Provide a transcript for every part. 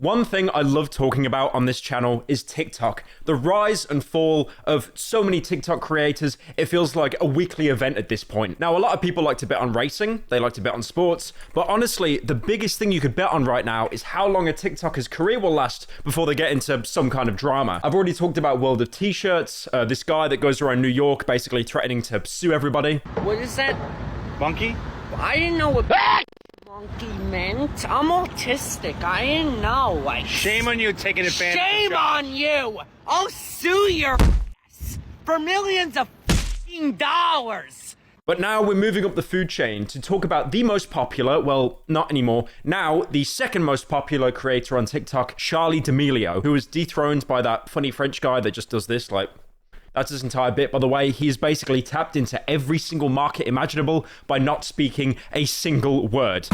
One thing I love talking about on this channel is TikTok. The rise and fall of so many TikTok creators, it feels like a weekly event at this point. Now, a lot of people like to bet on racing, they like to bet on sports, but honestly, the biggest thing you could bet on right now is how long a TikToker's career will last before they get into some kind of drama. I've already talked about World of T-shirts, this guy that goes around New York basically threatening to sue everybody. What is that? Monkey? I didn't know what monkey meant. I'm autistic. I didn't know. Shame on you taking advantage. Shame on you! I'll sue your ass for millions of dollars. But now we're moving up the food chain to talk about the most popular, well, not anymore, now the second most popular creator on TikTok, Charli D'Amelio, who was dethroned by that funny French guy that just does this, like... That's his entire bit, by the way. He's basically tapped into every single market imaginable by not speaking a single word.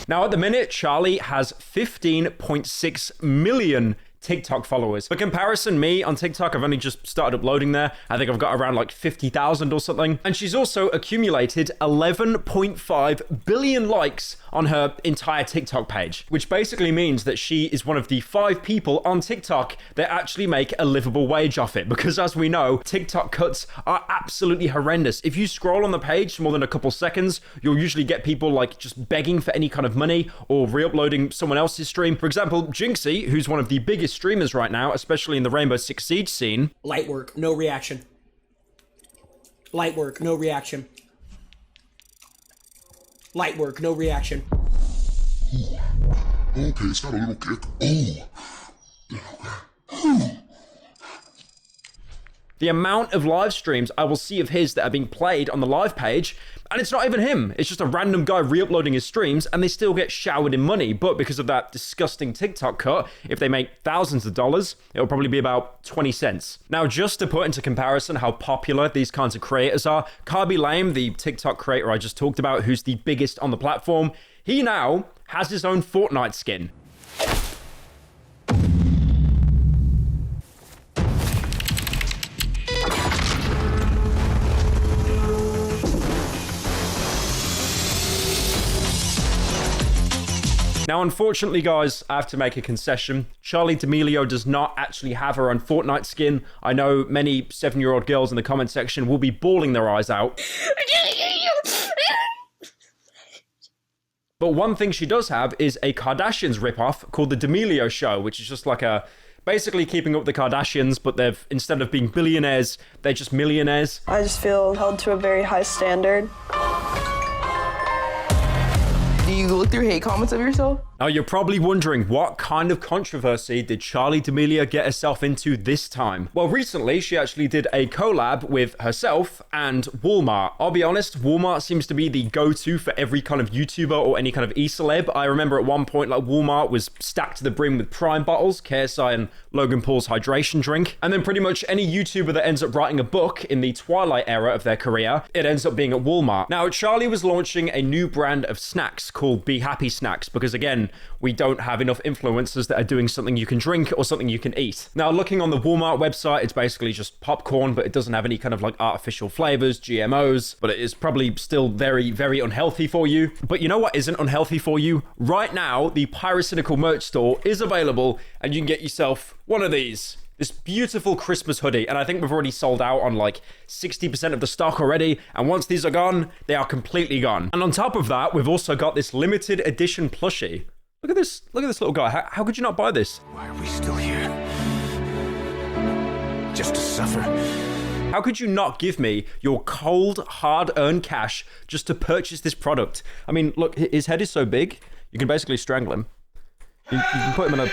Now, at the minute, Charli has 15.6 million TikTok followers. For comparison, me on TikTok, I've only just started uploading there. I think I've got around like 50,000 or something. And she's also accumulated 11.5 billion likes on her entire TikTok page, which basically means that she is one of the 5 people on TikTok that actually make a livable wage off it. Because as we know, TikTok cuts are absolutely horrendous. If you scroll on the page for more than a couple seconds, you'll usually get people like just begging for any kind of money or re-uploading someone else's stream. For example, Jinxie, who's one of the biggest streamers right now, especially in the Rainbow Six Siege scene. Light work, no reaction. Light work, no reaction. Light work, no reaction. Ooh. Okay, it's got a little kick. Oh. The amount of live streams I will see of his that are being played on the live page, and it's not even him. It's just a random guy re-uploading his streams, and they still get showered in money. But because of that disgusting TikTok cut, if they make thousands of dollars, it'll probably be about 20 cents. Now, just to put into comparison how popular these kinds of creators are, Carby Lame, the TikTok creator I just talked about, who's the biggest on the platform, he now has his own Fortnite skin. Now, unfortunately, guys, I have to make a concession. Charli D'Amelio does not actually have her own Fortnite skin. I know many 7-year-old girls in the comment section will be bawling their eyes out. But one thing she does have is a Kardashians ripoff called The D'Amelio Show, which is just like a... basically keeping up with the Kardashians, but they've, instead of being billionaires, they're just millionaires. I just feel held to a very high standard. Do you look through hate comments of yourself? Now, you're probably wondering, what kind of controversy did Charli D'Amelio get herself into this time? Well, recently, she actually did a collab with herself and Walmart. I'll be honest, Walmart seems to be the go-to for every kind of YouTuber or any kind of e-celeb. I remember at one point, like, Walmart was stacked to the brim with Prime bottles, KSI and Logan Paul's hydration drink. And then pretty much any YouTuber that ends up writing a book in the twilight era of their career, it ends up being at Walmart. Now, Charli was launching a new brand of snacks called Be Happy Snacks, because again, we don't have enough influencers that are doing something you can drink or something you can eat. Now, looking on the Walmart website, it's basically just popcorn, but it doesn't have any kind of like artificial flavors, GMOs, but it is probably still very, very unhealthy for you. But you know what isn't unhealthy for you? Right now, the Pyrocynical merch store is available, and you can get yourself one of these. This beautiful Christmas hoodie, and I think we've already sold out on like 60% of the stock already, and once these are gone, they are completely gone. And on top of that, we've also got this limited edition plushie. Look at this little guy. How could you not buy this? Why are we still here? Just to suffer? How could you not give me your cold, hard-earned cash just to purchase this product? I mean, look, his head is so big, you can basically strangle him. You can put him in a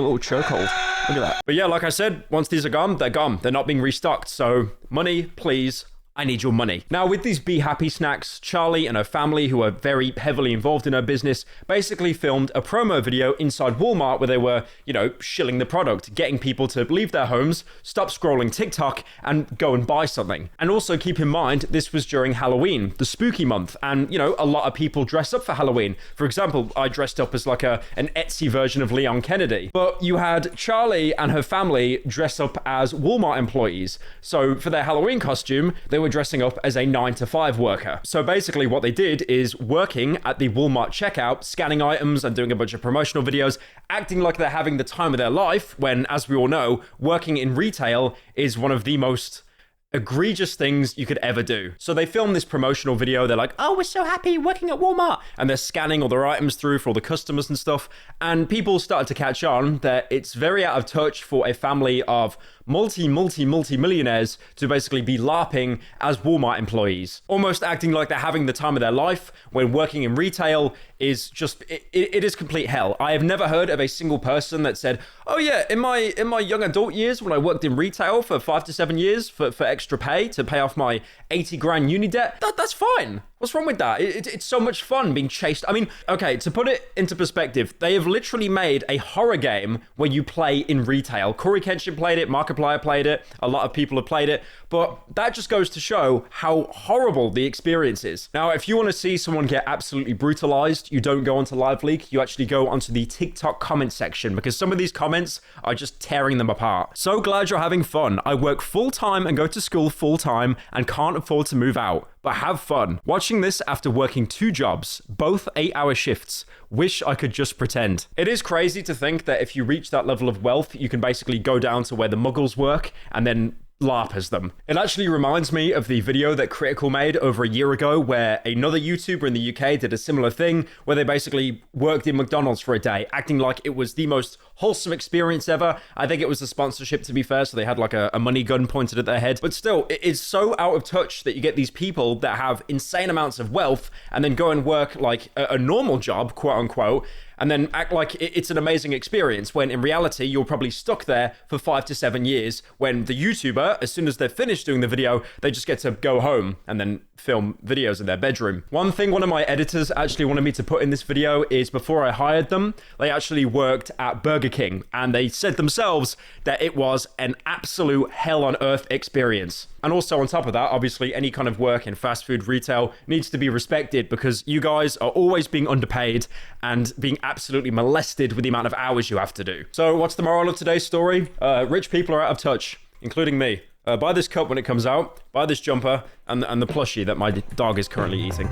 little chokehold. Look at that. But yeah, like I said, once these are gone, they're gone. They're not being restocked. So money, please. I need your money. Now, with these Be Happy snacks, Charli and her family, who are very heavily involved in her business, basically filmed a promo video inside Walmart where they were, you know, shilling the product, getting people to leave their homes, stop scrolling TikTok, and go and buy something. And also keep in mind, this was during Halloween, the spooky month, and, you know, a lot of people dress up for Halloween. For example, I dressed up as like an Etsy version of Leon Kennedy. But you had Charli and her family dress up as Walmart employees. So for their Halloween costume, they were dressing up as a 9-to-5 worker. So basically what they did is working at the Walmart checkout, scanning items and doing a bunch of promotional videos, acting like they're having the time of their life when, as we all know, working in retail is one of the most egregious things you could ever do. So they filmed this promotional video. They're like, oh, we're so happy working at Walmart. And they're scanning all their items through for all the customers and stuff. And people started to catch on that it's very out of touch for a family of multi-millionaires to basically be LARPing as Walmart employees, almost acting like they're having the time of their life when working in retail is just, it is complete hell. I have never heard of a single person that said, oh yeah, in my young adult years when I worked in retail for 5 to 7 years for extra pay to pay off my 80 grand uni debt, that's fine. What's wrong with that? It's so much fun being chased. I mean, okay, to put it into perspective, they have literally made a horror game where you play in retail. Corey Kenshin played it, Markiplier played it, a lot of people have played it, but that just goes to show how horrible the experience is. Now, if you want to see someone get absolutely brutalized, you don't go onto Live Leak, you actually go onto the TikTok comment section because some of these comments are just tearing them apart. So glad you're having fun. I work full-time and go to school full-time and can't afford to move out. But have fun. Watching this after working 2 jobs, both 8-hour shifts. Wish I could just pretend. It is crazy to think that if you reach that level of wealth, you can basically go down to where the muggles work and then LARP as them. It actually reminds me of the video that Critical made over a year ago where another YouTuber in the UK did a similar thing where they basically worked in McDonald's for a day, acting like it was the most wholesome experience ever. I think it was a sponsorship, to be fair, so they had like a money gun pointed at their head. But still, it is so out of touch that you get these people that have insane amounts of wealth and then go and work like a normal job, quote unquote, and then act like it's an amazing experience when in reality you're probably stuck there for 5 to 7 years when the YouTuber, as soon as they're finished doing the video, they just get to go home and then film videos in their bedroom. One thing one of my editors actually wanted me to put in this video is before I hired them, they actually worked at Burger King and they said themselves that it was an absolute hell on earth experience. And also on top of that, obviously any kind of work in fast food retail needs to be respected because you guys are always being underpaid and being absolutely molested with the amount of hours you have to do. So what's the moral of today's story? Rich people are out of touch, including me. Buy this cup when it comes out, buy this jumper and the plushie that my dog is currently eating.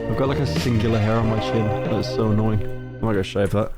I've got like a singular hair on my chin. That is so annoying. I'm not gonna shave that.